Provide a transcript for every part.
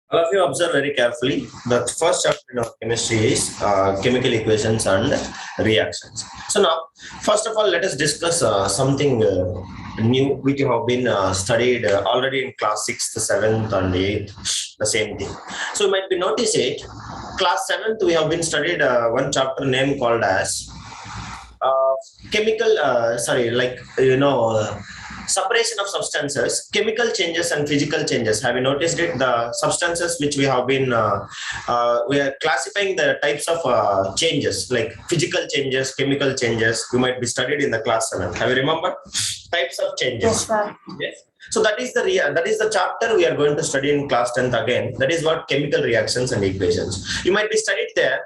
All of you observe very carefully. The first chapter in our chemistry is chemical equations and reactions. So now, first of all, let us discuss something new which you have been studied already in class 6th, 7th and 8th, the same thing. So you might be notice it, class 7th we have been studied one chapter name called as uh, chemical, separation of substances, chemical changes and physical changes. Have you noticed it? The substances which we have been, we are classifying the types of changes like physical changes, chemical changes. You might be studied in the class 7. Have you remembered? Types of changes. Yes, sir. Yes. So that is the chapter we are going to study in class 10th again. That is what chemical reactions and equations. You might be studied there.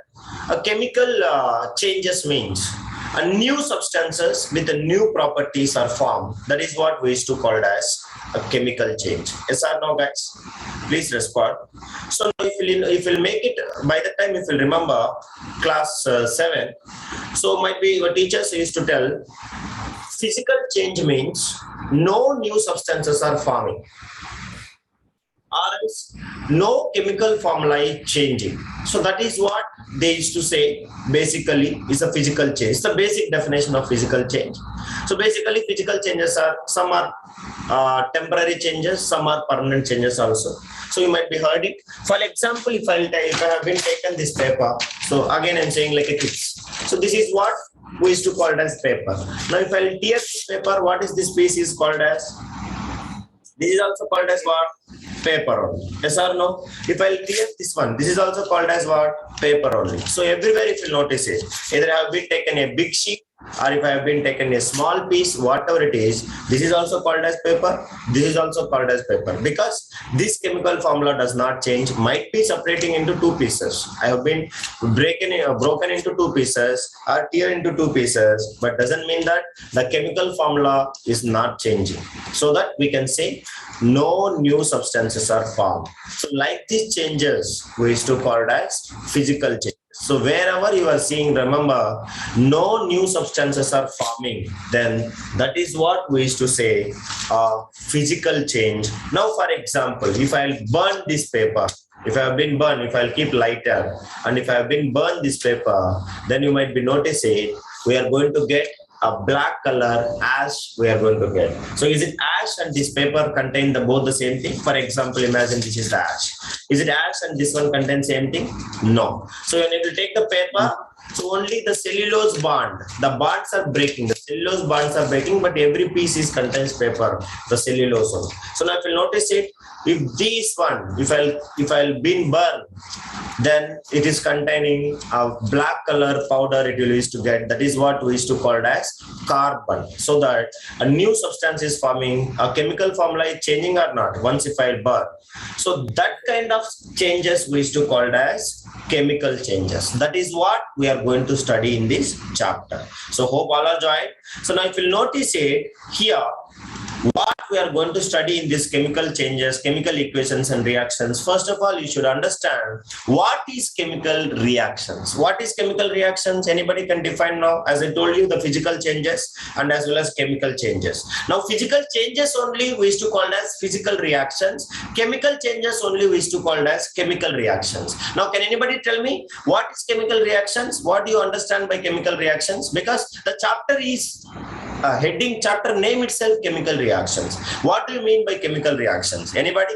A chemical changes means a new substances with a new properties are formed. That is what we used to call it as a chemical change. Yes or no, guys? Please respond. So if you'll make it by the time, if you'll remember class 7, so might be your teachers used to tell physical change means no new substances are forming, or else no chemical formula is changing. So that is what they used to say basically is a physical change. It's the basic definition of physical change. So basically physical changes are, some are temporary changes, some are permanent changes also. So you might be heard it. For example, if I have been taken this paper, so again I'm saying like a kids. So this is what we used to call it as paper. Now if I'll tear this paper, what is this piece is called as? This is also called as what? Paper only. Yes or no? If I'll tear this one, this is also called as what? Paper only. So everywhere if you notice it, either I have been taken a big sheet or if I have been taken a small piece, whatever it is, this is also called as paper. This is also called as paper because this chemical formula does not change. Might be separating into two pieces. I have been broken into two pieces or tear into two pieces, but doesn't mean that the chemical formula is not changing. So that we can say no new substances are formed. So like these changes, we used to call it as physical changes. So wherever you are seeing, remember, no new substances are forming, then that is what we used to say physical change. Now, for example, if I'll burn this paper, if I have been burned, if I'll keep lighter, and if I have been burned this paper, then you might be noticing we are going to get a black color ash we are going to get. So is it ash and this paper contain both the same thing? For example, imagine this is the ash. Is it ash and this one contains same thing? No. So when you take the paper, so only the cellulose bond, the bonds are breaking, the cellulose bonds are breaking, but every piece is contains paper, the cellulose one. So now if you notice it, if this one, if I'll been burned, then it is containing a black color powder it will used to get. That is what we used to call it as carbon. So that a new substance is forming, a chemical formula is changing or not once if I burn. So that kind of changes we used to call it as chemical changes. That is what we are going to study in this chapter. So hope all are joined. So now if you notice it here, what we are going to study in these chemical changes, chemical equations and reactions. First of all, you should understand what is chemical reactions. What is chemical reactions? Anybody can define now. As I told you, the physical changes and as well as chemical changes. Now, physical changes only we used to call as physical reactions. Chemical changes only we used to call as chemical reactions. Now, can anybody tell me what is chemical reactions? What do you understand by chemical reactions? Because the chapter is heading chapter name itself chemical reactions. What do you mean by chemical reactions? Anybody?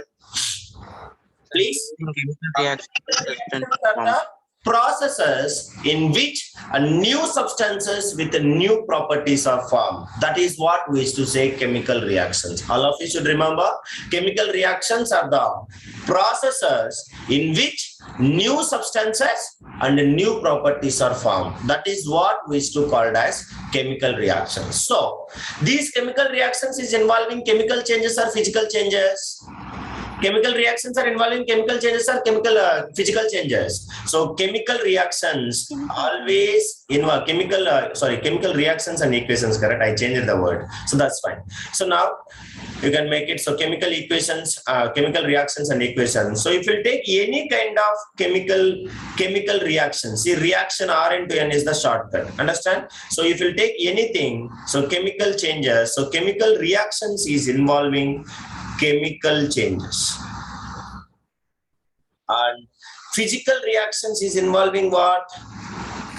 Please. Chemical reactions are the processes in which a new substances with a new properties are formed. That is what we used to say chemical reactions. All of you should remember, chemical reactions are the processes in which new substances and new properties are formed. That is what we used to call as chemical reactions. So these chemical reactions is involving chemical changes or physical changes. Chemical reactions are involving chemical changes or physical changes. So chemical reactions always involve chemical reactions and equations. Correct? I changed the word, so that's fine. So now you can make it so chemical equations, chemical reactions and equations. So if you take any kind of chemical reaction, see reaction R into N is the shortcut. Understand? So if you take anything, so chemical changes, so chemical reactions is involving chemical changes. Physical reactions is involving what?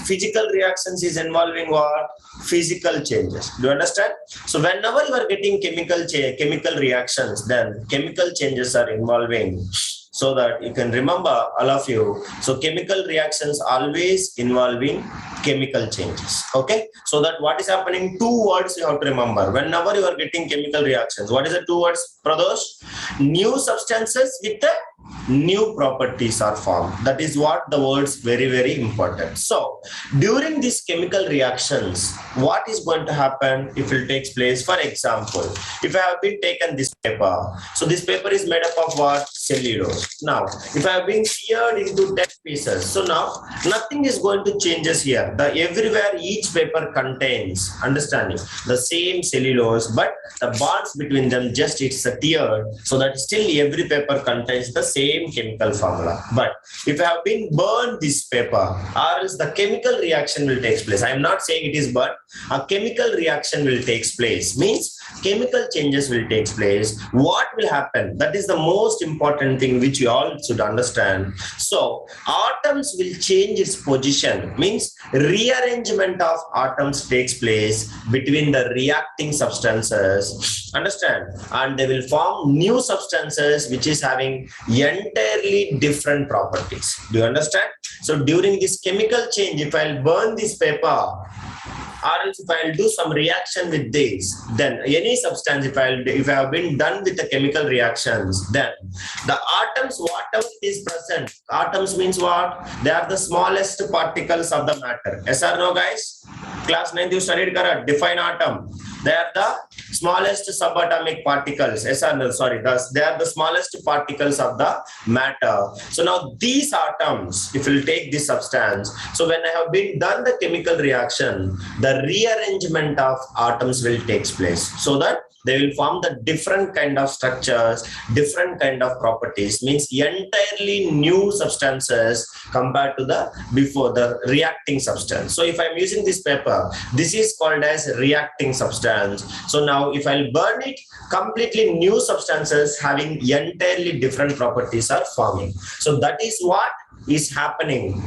Physical reactions is involving what? Physical changes. Do you understand? So whenever you are getting chemical reactions, then chemical changes are involving, so that you can remember, all of you. So chemical reactions always involving chemical changes. Okay, so that what is happening, two words you have to remember whenever you are getting chemical reactions. What is the two words, Pradosh? New substances with the new properties are formed. That is what the words, very, very important. So during these chemical reactions, what is going to happen if it takes place? For example, if I have been taken this paper, so this paper is made up of what? Cellulose. Now if I have been teared into 10 pieces, so now nothing is going to changes here. The everywhere each paper contains, understanding, the same cellulose, but the bonds between them just it's a tiered, so that still every paper contains the same chemical formula. But if I have been burned this paper, or else the chemical reaction will take place. I am not saying it is burnt. A chemical reaction will take place, means chemical changes will take place. What will happen? That is the most important thing which you all should understand. So atoms will change its position, means rearrangement of atoms takes place between the reacting substances, understand, and they will form new substances which is having entirely different properties. Do you understand? So during this chemical change, if I'll burn this paper, or else if I'll do some reaction with this, then any substance, if I have been done with the chemical reactions, then the atoms, whatever is present, atoms means what? They are the smallest particles of the matter. Yes or no, guys? Class 9th you studied, correct? Define atom. They are the smallest subatomic particles. Yes or no? Sorry, they are the smallest particles of the matter. So now these atoms, if you take this substance, so when I have been done the chemical reaction, the rearrangement of atoms will take place, so that they will form the different kind of structures, different kind of properties, means entirely new substances compared to the before the reacting substance. So if I'm using this paper, this is called as reacting substance. So now if I'll burn it, completely new substances having entirely different properties are forming. So that is what is happening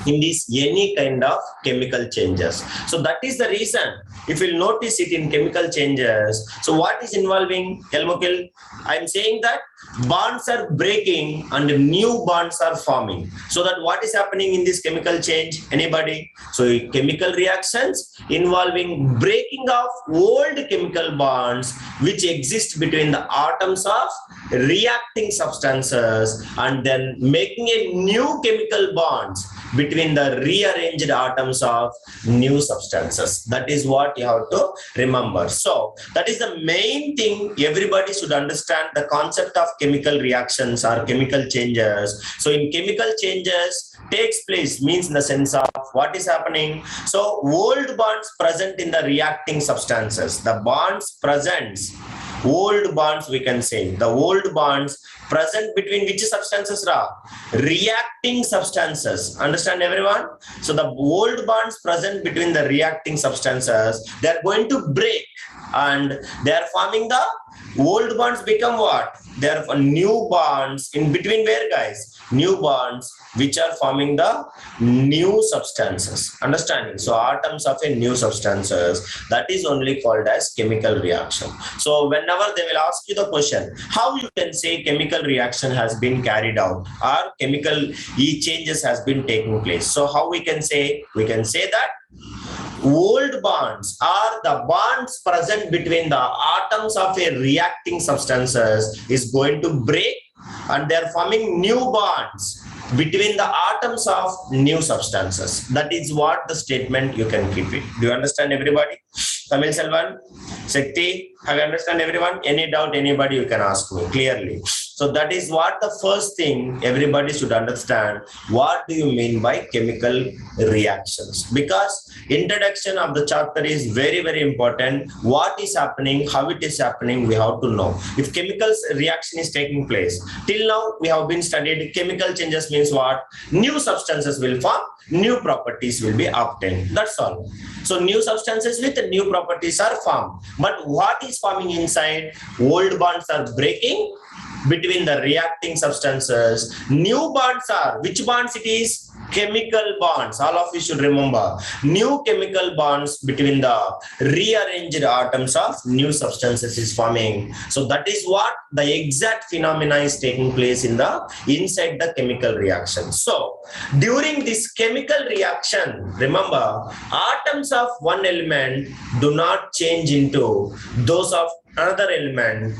in this any kind of chemical changes. So that is the reason, if you'll notice it in chemical changes, so what is involving, Elmokil? I'm saying that bonds are breaking and new bonds are forming. So that what is happening in this chemical change? Anybody? So chemical reactions involving breaking of old chemical bonds which exist between the atoms of reacting substances, and then making a new chemical bonds between the rearranged atoms of new substances. That is what you have to remember. So that is the main thing everybody should understand, the concept of chemical reactions or chemical changes. So in chemical changes takes place, means in the sense of what is happening. So old bonds present in the reacting substances, the bonds presents, old bonds we can say, the old bonds present between which substances? Reacting substances. Understand everyone? So the old bonds present between the reacting substances, they are going to break and they are forming the old bonds become what? They are new bonds in between where, guys? New bonds which are forming the new substances. Understanding? So atoms of a new substances, that is only called as chemical reaction. So whenever they will ask you the question, how you can say chemical reaction has been carried out or chemical changes has been taking place. So how we can say? We can say that old bonds are the bonds present between the atoms of a reacting substances is going to break and they are forming new bonds between the atoms of new substances. That is what the statement you can keep it. Do you understand, everybody? Tamil Selvan, Shakti, have you understand, everyone? Any doubt, anybody, you can ask me clearly. So that is what the first thing everybody should understand. What do you mean by chemical reactions? Because introduction of the chapter is very, very important. What is happening, how it is happening, we have to know. If chemical reaction is taking place, till now we have been studied chemical changes means what? New substances will form, new properties will be obtained. That's all. So new substances with new properties are formed. But what is forming inside? Old bonds are breaking between the reacting substances. New bonds are, which bonds it is? Chemical bonds. All of you should remember. New chemical bonds between the rearranged atoms of new substances is forming. So that is what the exact phenomena is taking place in the inside the chemical reaction. So during this chemical reaction, remember, atoms of one element do not change into those of another element.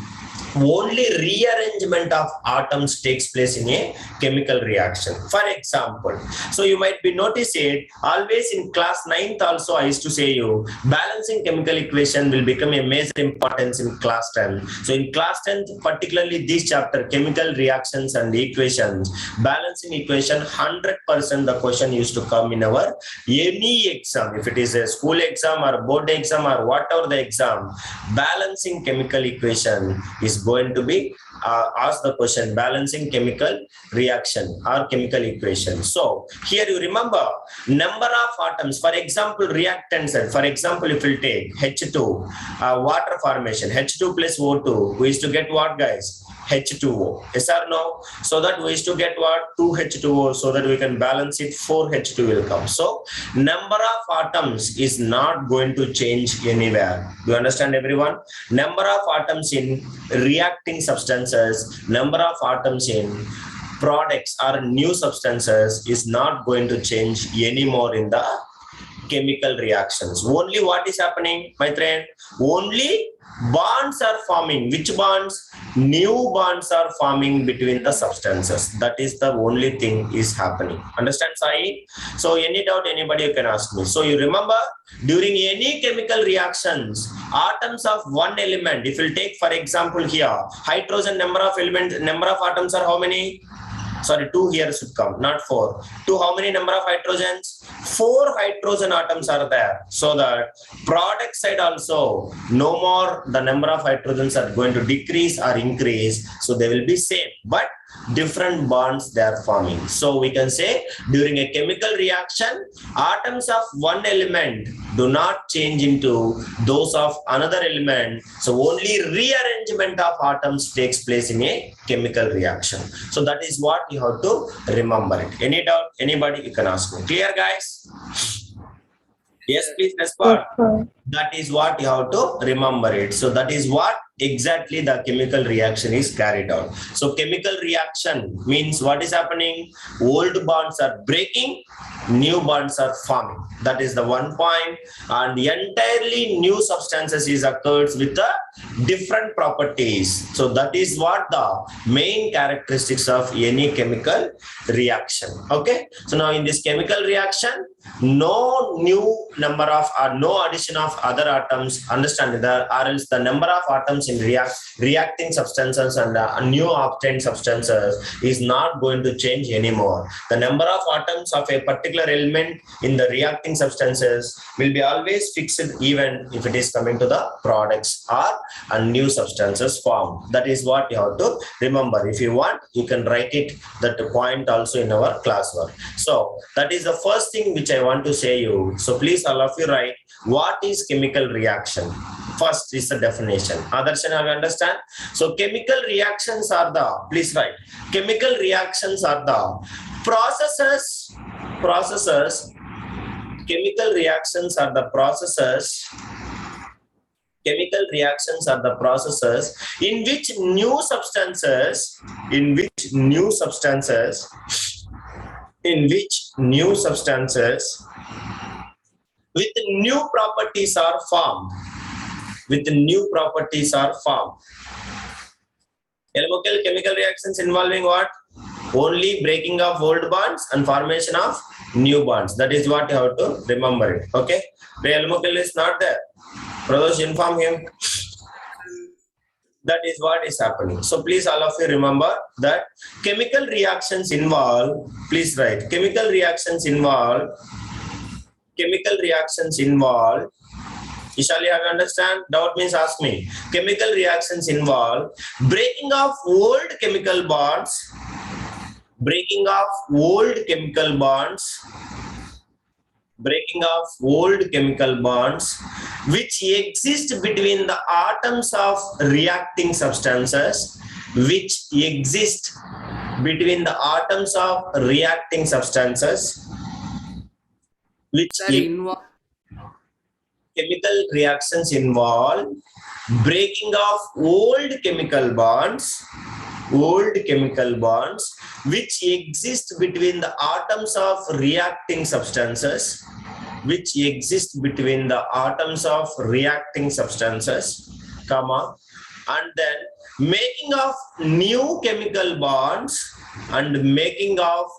Only rearrangement of atoms takes place in a chemical reaction. For example, so you might be notice it always in class 9th also I used to say you balancing chemical equation will become a major importance in class 10. So in class 10th, particularly this chapter, chemical reactions and equations, balancing equation, 100% the question used to come in our any exam. If it is a school exam or board exam or whatever the exam, balancing chemical equation is going to be asked the question, balancing chemical reaction or chemical equation. So here you remember number of atoms. For example, reactants. For example, if we take H2, water formation, H2 plus O2, we used to get what, guys? H2O. Yes or no? So that we used to get what? 2H2O, so that we can balance it, 4H2 will come. So number of atoms is not going to change anywhere. Do you understand, everyone? Number of atoms in reacting substances, number of atoms in products or new substances is not going to change anymore in the chemical reactions. Only what is happening, my friend? Only bonds are forming. Which bonds? New bonds are forming between the substances. That is the only thing is happening. Understand, Sai? So any doubt, anybody you can ask me. So you remember, during any chemical reactions, atoms of one element, if you take for example here, hydrogen, number of atoms are how many? Sorry, 2 here should come, not 4. 2, how many number of hydrogens? 4 hydrogen atoms are there. So that product side also, no more the number of hydrogens are going to decrease or increase. So they will be same, but different bonds they are forming. So we can say during a chemical reaction, atoms of one element do not change into those of another element. So only rearrangement of atoms takes place in a chemical reaction. So that is what you have to remember it. Any doubt, anybody, you can ask me. Clear, guys? Yes, please respond. That is what you have to remember it. So that is what exactly the chemical reaction is carried out. So chemical reaction means what is happening? Old bonds are breaking, new bonds are forming. That is the one point. And entirely new substances is occurs with the different properties. So that is what the main characteristics of any chemical reaction. Okay. So now in this chemical reaction, no new number of no addition of other atoms, understand that, or else the number of atoms in reacting substances and new obtained substances is not going to change anymore. The number of atoms of a particular element in the reacting substances will be always fixed, even if it is coming to the products or new substances formed. That is what you have to remember. If you want, you can write it, that point also in our classwork. So that is the first thing which I want to say you. So please all of you write, what is chemical reaction? First is the definition. Adarshan, have you understand? So chemical reactions are the, please write, chemical reactions are the processes, chemical reactions are the processes, chemical reactions are the processes in which new substances, with new properties are formed. Chemical reactions involving what? Only breaking of old bonds and formation of new bonds. That is what you have to remember it. Okay. The Elmokel is not there. Brothers, inform him. That is what is happening. So please all of you remember that chemical reactions involve, please write, chemical reactions involve, Ishali, have you understand? Doubt means ask me. Chemical reactions involve breaking of old chemical bonds, which exist between the atoms of reacting substances which exist between the atoms of reacting substances, which chemical reactions involve breaking of old chemical bonds which exist between the atoms of reacting substances, comma, and then making of new chemical bonds and then making of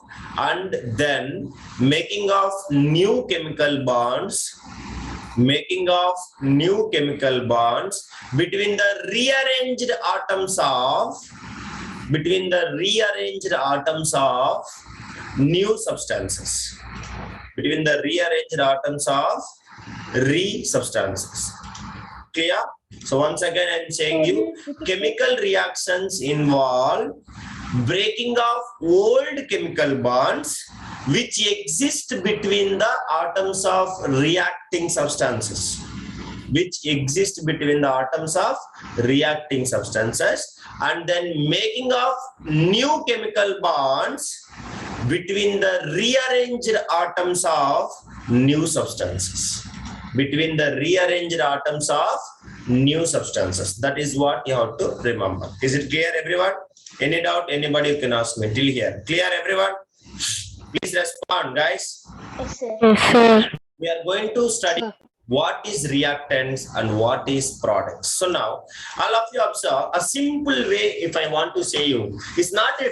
new chemical bonds between the rearranged atoms of new substances, substances. Clear? So once again I'm saying you, chemical reactions involve breaking of old chemical bonds which exist between the atoms of reacting substances, and then making of new chemical bonds between the rearranged atoms of new substances. That is what you have to remember. Is it clear, everyone? Any doubt? Anybody can ask me till here. Clear, everyone? Please respond, guys. Yes, sir. Yes, sir. We are going to study what is reactants and what is products. So now, all of you observe a simple way. If I want to say you, it's not a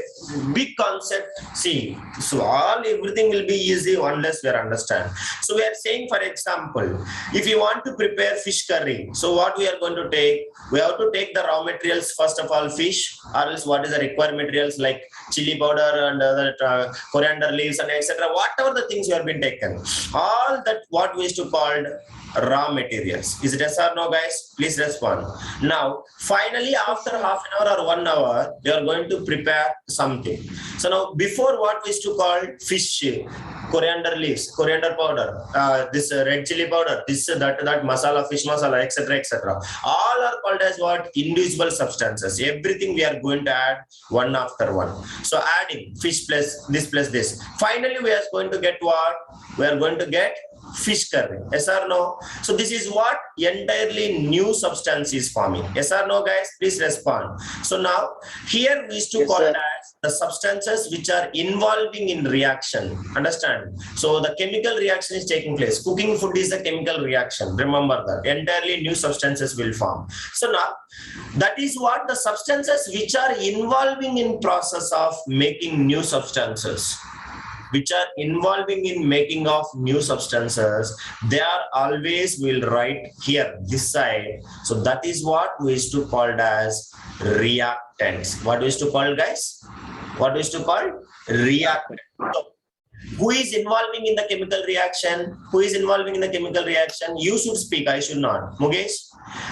big concept. See, so everything will be easy unless we understand. So we are saying, for example, if you want to prepare fish curry, so what we are going to take? We have to take the raw materials, first of all, fish, or else what is the required materials like chili powder and other coriander leaves and etc. Whatever the things you have been taken, all that what we used to called raw materials. Is it yes or no, guys? Please respond. Now, finally, after half an hour or 1 hour, you are going to prepare something. So now, before what we used to call fish, coriander leaves, coriander powder, this red chili powder, this that masala, fish masala, etc. All are called as what? Individual substances. Everything we are going to add one after one. So adding fish plus this. Finally, we are going to get what? We are going to get fish curry. Yes or no? So this is what? Entirely new substance is forming. Yes or no, guys? Please respond. So now here we used to call it as the substances which are involving in reaction. Understand? So the chemical reaction is taking place. Cooking food is a chemical reaction. Remember that. Entirely new substances will form. So now that is what the substances which are involving in process of making new substances. Which are involving in making of new substances, they are always will write here this side. So that is what we used to call as reactants. What we used to call, guys? What we used to call reactant. So, who is involving in the chemical reaction? You should speak, I should not. Mukesh?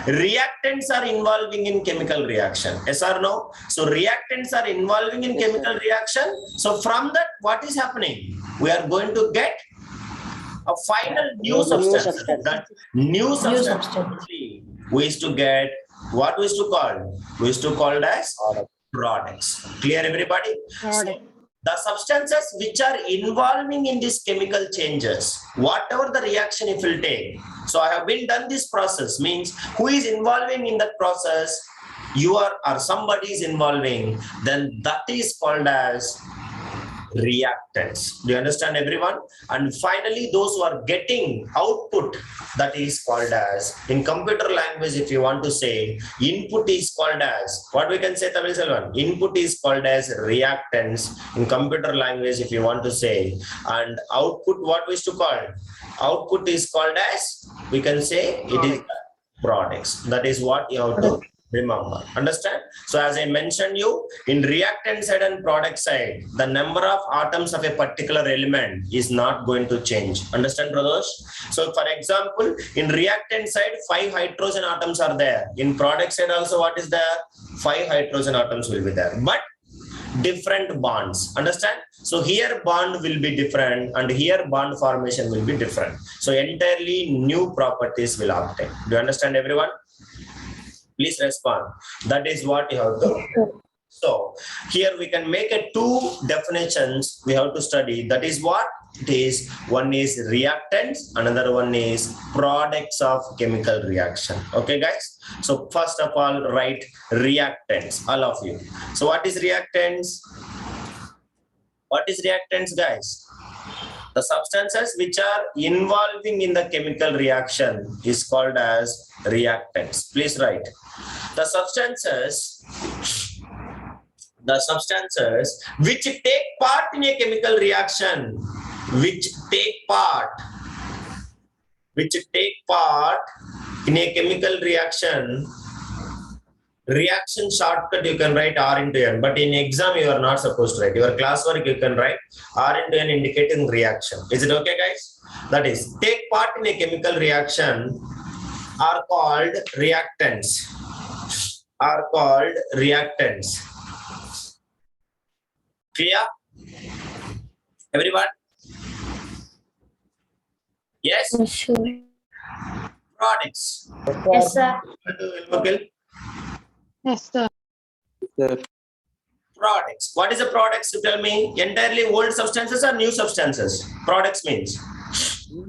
Reactants are involving in chemical reaction. Yes or no? So reactants are involving in chemical reaction. So from that, what is happening? We are going to get a final new substance. That new substance. We used to get what we used to call? We used to call as products. Clear, everybody? So, the substances which are involving in these chemical changes, whatever the reaction it will take. So I have been done this process, means who is involving in that process, you are or somebody is involving, then that is called as reactants. Do you understand, everyone? And finally, those who are getting output, that is called as, in computer language, if you want to say, input is called as, what we can say, Tamil Selvan? Input is called as reactants in computer language, if you want to say, and output, what we used to call? Output is called as, we can say, it is products. That is what you have to remember. Understand? So as I mentioned you, in reactant side and product side, the number of atoms of a particular element is not going to change. Understand, brothers? So for example, in reactant side, 5 hydrogen atoms are there. In product side also, what is there? 5 hydrogen atoms will be there. But different bonds. Understand? So here bond will be different and here bond formation will be different. So entirely new properties will obtain. Do you understand, everyone? Please respond. That is what you have to So here we can make a two definitions we have to study. That is what it is. One is reactants, another one is products of chemical reaction. Okay, guys. So first of all, write reactants, all of you. So what is reactants? What is reactants, guys? The substances which are involving in the chemical reaction is called as reactants. Please write. The substances which take part in a chemical reaction, which take part in a chemical reaction shortcut you can write R into N, but in exam you are not supposed to write. Your classwork you can write R into N indicating reaction. Is it okay, guys? That is, take part in a chemical reaction are called reactants. Clear? Everyone? Yes? Sure. Products. Yes, sir. Yes, sir. Products. What is the products? You tell me. Entirely old substances or new substances? Products means New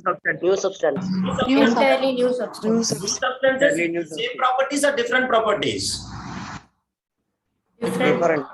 substance. Entirely new substance. New new substance. substances. Same properties or different properties? Different.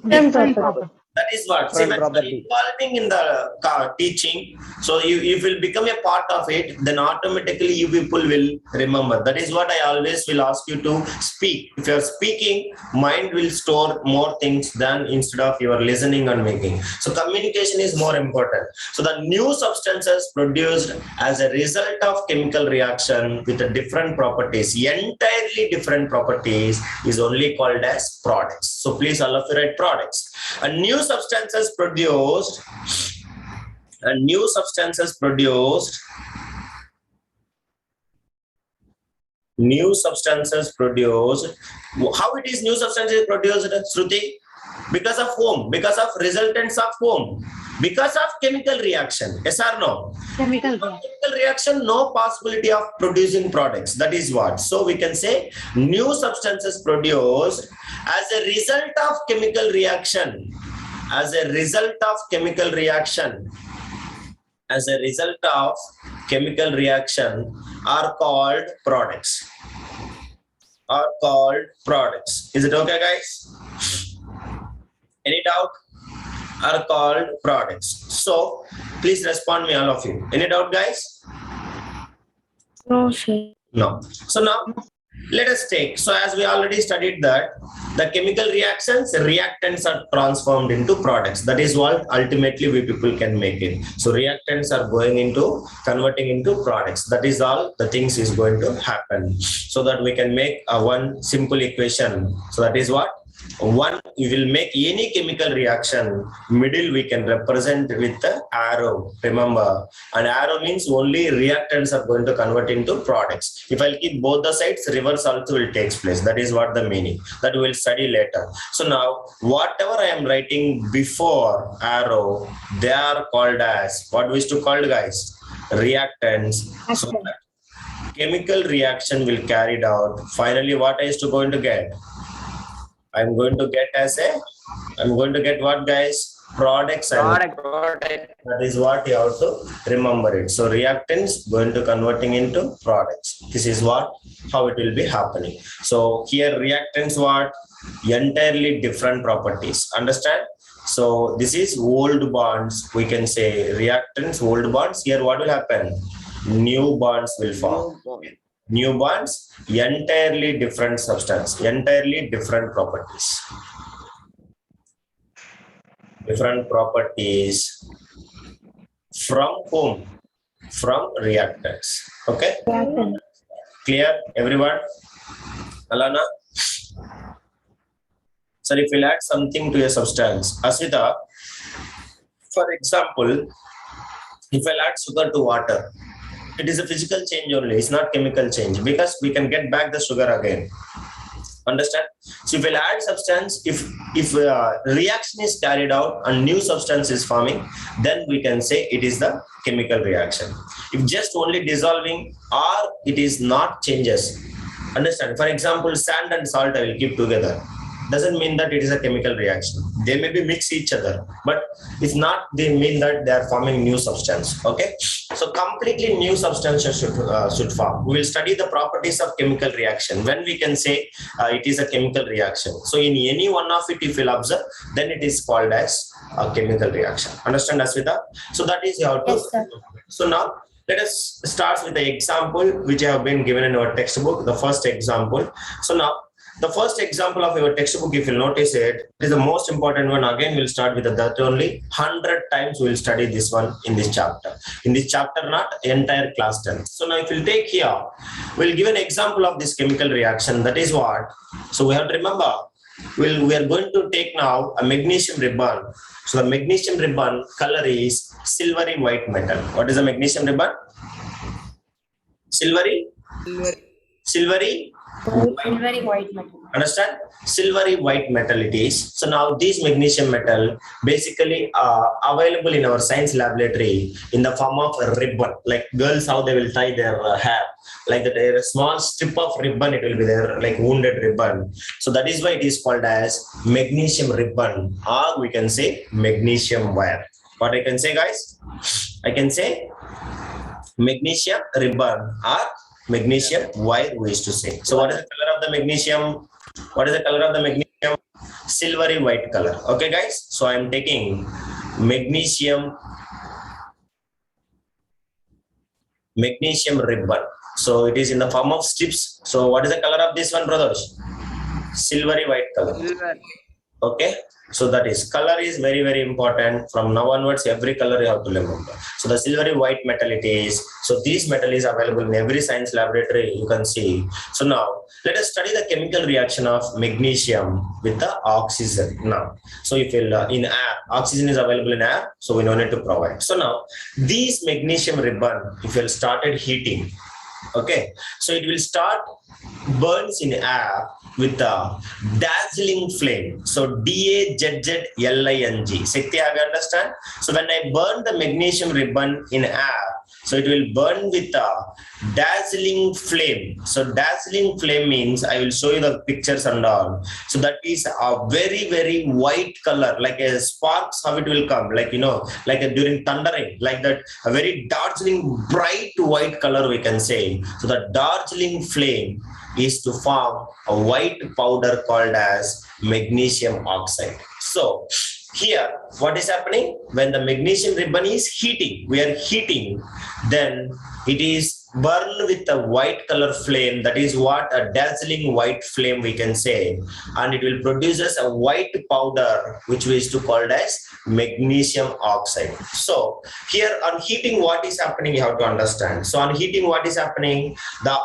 Different property. That is what. See, when you are involving in the teaching, so you will become a part of it, then automatically you people will remember. That is what I always will ask you to speak. If you are speaking, mind will store more things than instead of your listening and making. So communication is more important. So the new substances produced as a result of chemical reaction with a different properties, entirely different properties, is only called as products. So please all of you write products. A new substances produced how it is new substances produced, Shruti? Because of whom? Because of resultants of whom? Because of chemical reaction. Yes or no? Chemical Chemical reaction, no possibility of producing products. That is what. So we can say new substances produced as a result of chemical reaction. As a result of chemical reaction are called products. Is it okay, guys? Any doubt? Are called products. So please respond me, all of you. Any doubt, guys? No, sir. No. So now let us take, so as we already studied that the chemical reactants are transformed into products. That is what ultimately we people can make it. So reactants are converting into products. That is all the things is going to happen, so that we can make a one simple equation. So that is what? One, we will make any chemical reaction, middle we can represent with the arrow. Remember, an arrow means only reactants are going to convert into products. If I'll keep both the sides, reverse also will take place. That is what the meaning. That we will study later. So now, whatever I am writing before arrow, they are called as, what we used to call, guys? Reactants. So that chemical reaction will carried out. Finally, what I used to going to get? I'm going to get what, guys? Products. Product. That is what you have to remember it. So reactants going to converting into products. This is how it will be happening. So here reactants what? Entirely different properties. Understand? So this is old bonds. We can say reactants, old bonds. Here what will happen? New bonds will form. New bonds, entirely different substance, entirely different properties. Different properties from whom? From reactants. Okay? Clear, everyone? Alana? Sir, if we'll add something to a substance, Aswita, for example, if I'll add sugar to water, it is a physical change only. It's not chemical change, because we can get back the sugar again. Understand? So if we'll add substance, if reaction is carried out and new substance is forming, then we can say it is the chemical reaction. If just only dissolving or it is not changes. Understand? For example, sand and salt I will keep together. doesn't mean that it is a chemical reaction. They may be mix each other, but it's not they mean that they are forming new substance. Okay, so completely new substances should form. We will study the properties of chemical reaction when we can say it is a chemical reaction. So in any one of it, if you'll observe, then it is called as a chemical reaction. Understand, Aswita? So that is how to. Yes, sir. So now let us start with the example which I have been given in our textbook. The first example. So now the first example of your textbook, if you notice it, is the most important one. Again, we'll start with that only. 100 times we'll study this one in this chapter. In this chapter, not entire class 10. So now if you'll take here, we'll give an example of this chemical reaction. That is what? So we have to remember, we are going to take now a magnesium ribbon. So the magnesium ribbon color is silvery white metal. What is the magnesium ribbon? Silvery? Silvery? Silvery white metal. Understand? Silvery white metal it is. So now this magnesium metal basically available in our science laboratory in the form of a ribbon. Like girls, how they will tie their hair. Like that, a small strip of ribbon, it will be there, like wounded ribbon. So that is why it is called as magnesium ribbon, or we can say magnesium wire. What I can say, guys? I can say magnesium ribbon or magnesium wire, we used to say. So what is the color of the magnesium? What is the color of the magnesium? Silvery white color. Okay, guys. So I am taking magnesium ribbon. So it is in the form of strips. So what is the color of this one, brothers? Silvery white color. Okay. So that is, color is very, very important. From now onwards, every color you have to remember. So the silvery white metal it is. So this metal is available in every science laboratory, you can see. So now let us study the chemical reaction of magnesium with the oxygen now. So if you in air, oxygen is available in air, so we don't need to provide. So now this magnesium ribbon, if you started heating, okay, so it will start burns in air with a dazzling flame. So DAZZLING. Sekti, have you understand? So when I burn the magnesium ribbon in air, so it will burn with a dazzling flame. So dazzling flame means, I will show you the pictures and all. So that is a very, very white color, like a sparks, how it will come, like, you know, like during thundering, like that, a very dazzling, bright white color, we can say. So the dazzling flame is to form a white powder called as magnesium oxide. So here, what is happening? When the magnesium ribbon is heating, we are heating, then it is burned with a white color flame. That is what a dazzling white flame we can say. And it will produce us a white powder, which we used to call as magnesium oxide. So here on heating, what is happening, you have to understand. So on heating, what is happening? The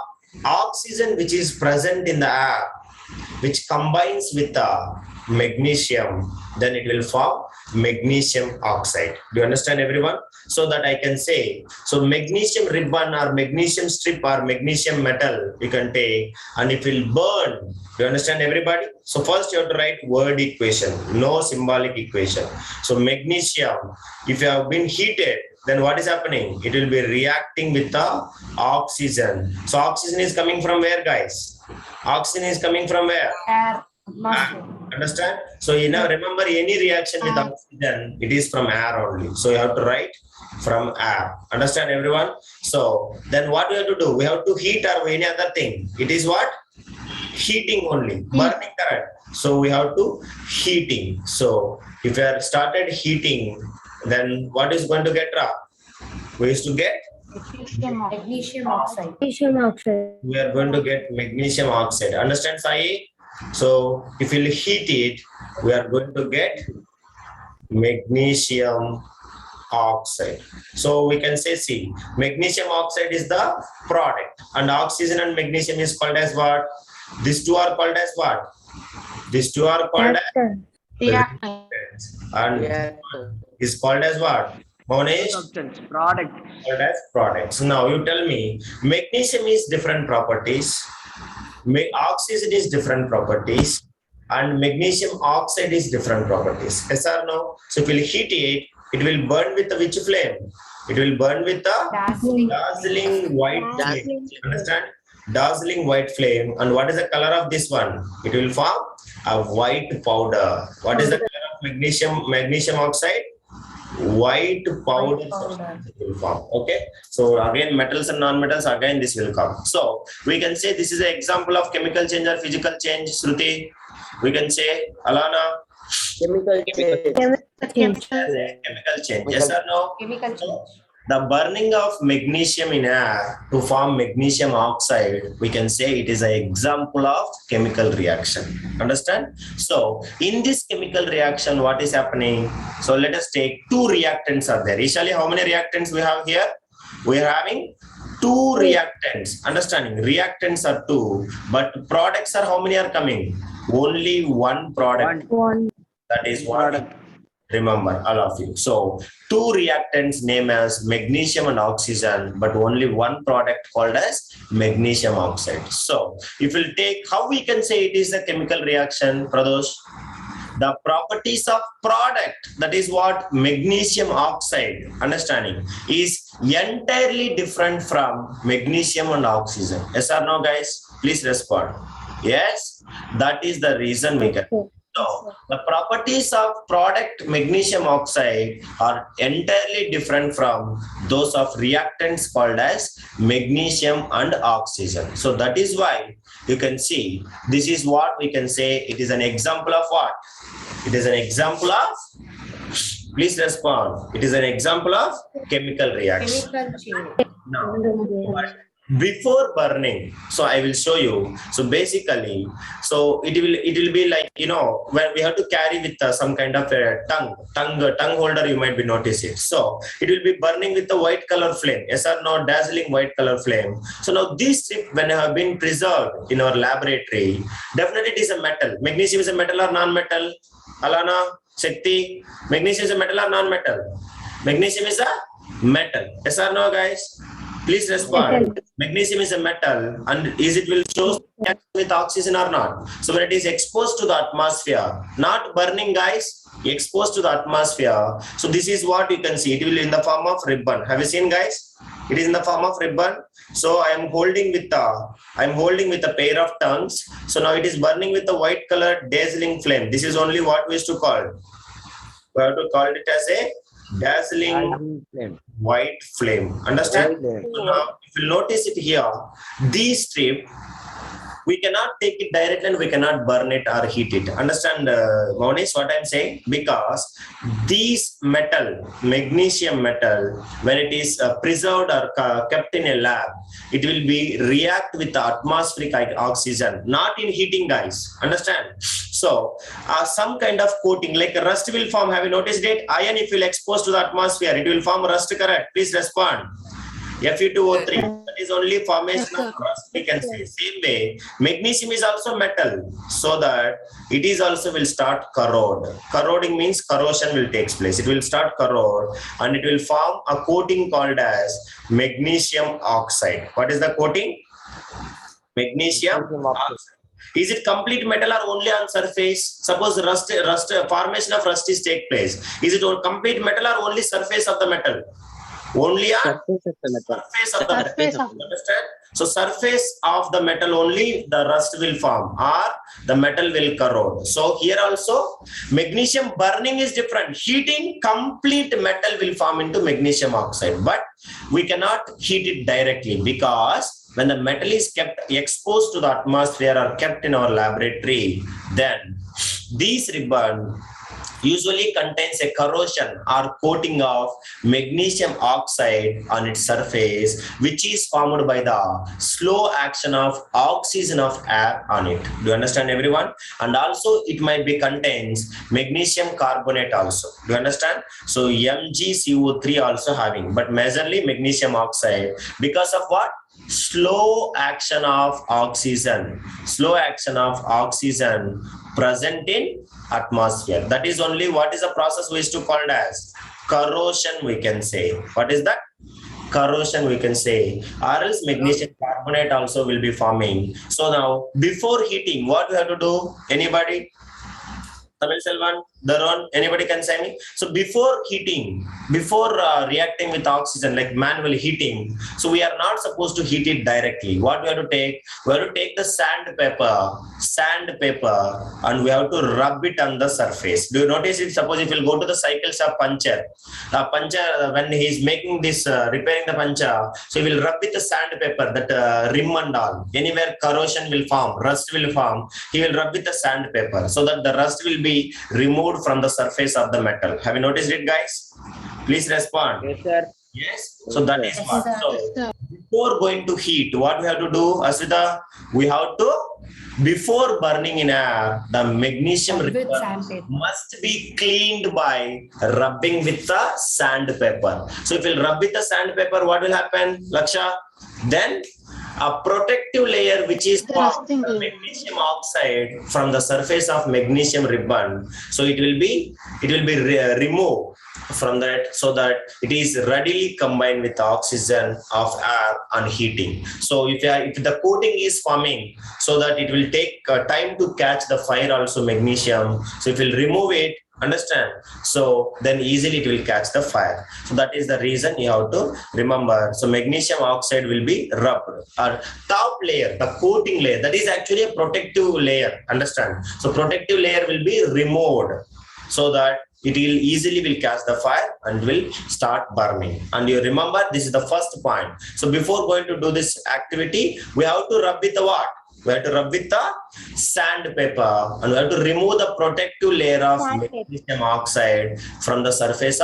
oxygen which is present in the air, which combines with the magnesium, then it will form magnesium oxide. Do you understand, everyone? So that I can say, so magnesium ribbon or magnesium strip or magnesium metal you can take, and it will burn. Do you understand, everybody? So first you have to write word equation, no symbolic equation. So magnesium, if you have been heated, then what is happening? It will be reacting with the oxygen. So oxygen is coming from where, guys? Oxygen is coming from where? Air. Understand? So you know, remember, any reaction with oxygen, it is from air only. So you have to write from air. Understand, everyone? So then what we have to do? We have to heat or any other thing. It is what? Heating only. Burning current. So we have to heating. So if you have started heating, then what is going to get up? We used to get Magnesium oxide. Magnesium oxide. we are going to get magnesium oxide. Understand, Sai? So if you heat it, we are going to get magnesium oxide. So we can say, see, magnesium oxide is the product, and oxygen and magnesium is called as what? These two are called as what? These two are called as reactants, and is called as what? Monish? Product. Called as products. Now you tell me, magnesium is different properties, oxygen is different properties, and magnesium oxide is different properties. Yes or no? So if you heat it, it will burn with which flame? It will burn with the dazzling white flame. Understand? Dazzling white flame. And what is the color of this one? It will form a white powder. What is the color of magnesium oxide? White powder substance it will form. Okay, so again metals and non-metals, again this will come. So we can say this is an example of chemical change or physical change. Shruti, we can say, Alana, Chemical change. chemical change. Yes or no? Chemical change. So, the burning of magnesium in air to form magnesium oxide, we can say it is an example of chemical reaction. Understand? So in this chemical reaction, what is happening? So let us take two reactants are there. Initially, how many reactants we have here? We are having two reactants. Understanding? Reactants are two, but products are how many are coming? Only one product. That is what. Remember, all of you. So two reactants named as magnesium and oxygen, but only one product called as magnesium oxide. So if we'll take, how we can say it is a chemical reaction, Pradosh? The properties of product, that is what magnesium oxide, understanding, is entirely different from magnesium and oxygen. Yes or no, guys? Please respond. Yes, that is the reason we can. So the properties of product magnesium oxide are entirely different from those of reactants called as magnesium and oxygen. So that is why you can see this is what we can say it is an example of what? It is an example of, please respond, it is an example of chemical reaction. Chemical change. Now, before burning, so I will show you. So basically, so it will be like, you know, where we have to carry with some kind of a tongue holder, you might be notice it. So it will be burning with the white color flame. Yes or no? Dazzling white color flame. So now this strip, when have been preserved in our laboratory, definitely it is a metal. Magnesium is a metal or non-metal? Alana, Shakti, magnesium is a metal or non-metal? Magnesium is a metal. Yes or no, guys? Please respond. Magnesium is a metal, and is it will show with oxygen or not? So when it is exposed to the atmosphere, not burning, guys, exposed to the atmosphere. So this is what you can see. It will in the form of ribbon. Have you seen, guys? It is in the form of ribbon. So I am holding with a pair of tongues. So now it is burning with a white color dazzling flame. This is only what we used to call. We have to call it as a dazzling white flame. Understand? So now if you notice it here, these strip, we cannot take it directly and we cannot burn it or heat it. Understand, Monish, what I'm saying? Because these metal, magnesium metal, when it is preserved or kept in a lab, it will be react with the atmospheric oxygen, not in heating, guys. Understand? So some kind of coating, like a rust will form. Have you noticed it? Iron, if will expose to the atmosphere, it will form rust, correct? Please respond. Fe2O3, that is only formation of rust, we can say. Same way, magnesium is also metal, so that it is also will start corrode. Corroding means corrosion will take place. It will start corrode and it will form a coating called as magnesium oxide. What is the coating? Magnesium oxide. Is it complete metal or only on surface? Suppose rust formation of rust is take place. Is it complete metal or only surface of the metal? Only on surface of the metal. Understand? So surface of the metal only the rust will form or the metal will corrode. So here also magnesium burning is different. Heating, complete metal will form into magnesium oxide, but we cannot heat it directly because when the metal is kept exposed to the atmosphere or kept in our laboratory, then these ribbon usually contains a corrosion or coating of magnesium oxide on its surface, which is formed by the slow action of oxygen of air on it. Do you understand, everyone? And also it might be contains magnesium carbonate also. Do you understand? So MgCO3 also having, but majorly magnesium oxide because of what? Slow action of oxygen. Slow action of oxygen present in atmosphere. That is only what is the process we used to call it as corrosion, we can say. What is that? Corrosion, we can say. Or else magnesium carbonate also will be forming. So now before heating, what we have to do? Anybody? Tamil Selvan? Daron, anybody can say me? So before heating, before reacting with oxygen, like manual heating, so we are not supposed to heat it directly. What we have to take? We have to take the sandpaper, and we have to rub it on the surface. Do you notice it? Suppose if you go to the cycle shop puncture, when he is making this, repairing the puncture, so he will rub with the sandpaper, that rim and all. Anywhere corrosion will form, rust will form, he will rub with the sandpaper so that the rust will be removed from the surface of the metal. Have you noticed it, guys? Please respond. Yes, sir. Yes. So that is Yes, what. sir. So before going to heat, what we have to do, Aswita? We have to, before burning in air, the magnesium With ribbon sandpaper. must be cleaned by rubbing with the sandpaper. So if you rub with the sandpaper, what will happen, Laksha? Then a protective layer which is formed from magnesium oxide from the surface of magnesium ribbon. So it will be removed from that, so that it is readily combined with the oxygen of air on heating. So if the coating is forming, so that it will take time to catch the fire also, magnesium. So if you remove it, understand, so then easily it will catch the fire. So that is the reason you have to remember. So magnesium oxide will be rubbed, or top layer, the coating layer, that is actually a protective layer, understand. So protective layer will be removed so that it will easily catch the fire and will start burning. And you remember, this is the first point. So before going to do this activity, we have to rub with the what? We have to rub with the sandpaper, and we have to remove the protective layer of magnesium oxide from the surface